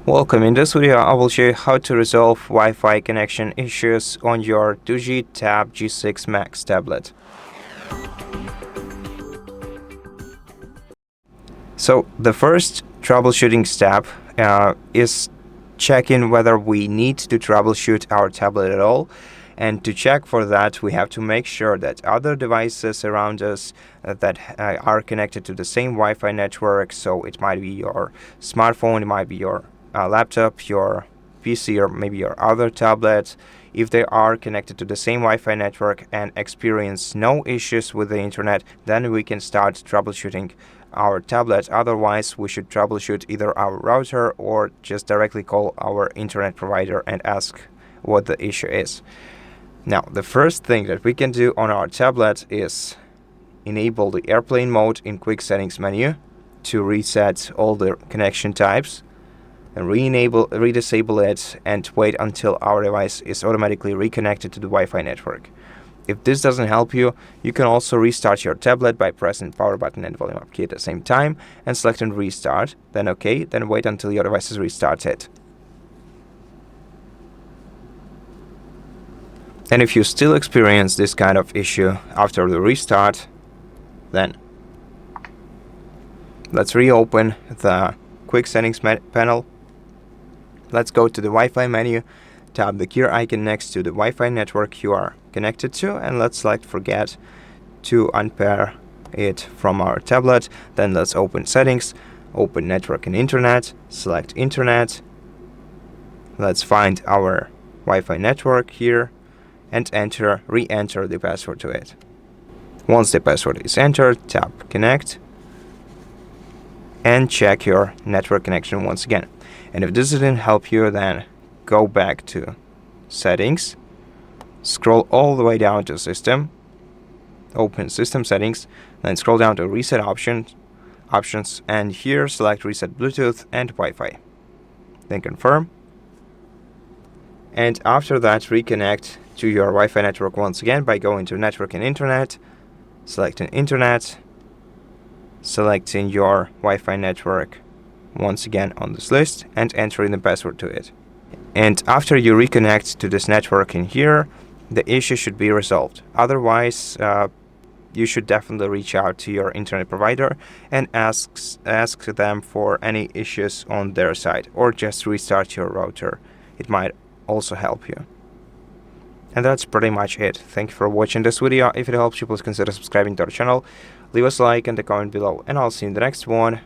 Welcome. In this video, I will show you how to resolve Wi-Fi connection issues on your DOOGEE Tab G6 Max tablet. So the first troubleshooting step is checking whether we need to troubleshoot our tablet at all. And to check for that, we have to make sure that other devices around us that are connected to the same Wi-Fi network, so it might be your smartphone, it might be your laptop, your PC, or maybe your other tablet, if they are connected to the same Wi-Fi network and experience no issues with the internet, then we can start troubleshooting our tablet. Otherwise, we should troubleshoot either our router or just directly call our internet provider and ask what the issue is. Now, the first thing that we can do on our tablet is enable the airplane mode in quick settings menu to reset all the connection types, and redisable it and wait until our device is automatically reconnected to the Wi-Fi network. If this doesn't help you, you can also restart your tablet by pressing power button and volume up key at the same time and selecting restart, then OK, then wait until your device is restarted. And if you still experience this kind of issue after the restart, then let's reopen the quick settings panel. Let's go to the Wi-Fi menu, tap the gear icon next to the Wi-Fi network you are connected to, and let's select forget to unpair it from our tablet. Then let's open settings, open network and internet, select internet. Let's find our Wi-Fi network here and re-enter the password to it. Once the password is entered, tap connect and check your network connection once again. And if this didn't help you, then go back to settings, scroll all the way down to system, open system settings, then scroll down to reset options, and here select reset Bluetooth and Wi-Fi. Then confirm. And after that, reconnect to your Wi-Fi network once again by going to network and internet, selecting internet, selecting your Wi-Fi network once again on this list and entering the password to it. And after you reconnect to this network in here, the issue should be resolved. Otherwise, you should definitely reach out to your internet provider and ask them for any issues on their side, or just restart your router. It might also help you. And that's pretty much it. Thank you for watching this video. If it helps you, please consider subscribing to our channel, leave us a like and a comment below, and I'll see you in the next one.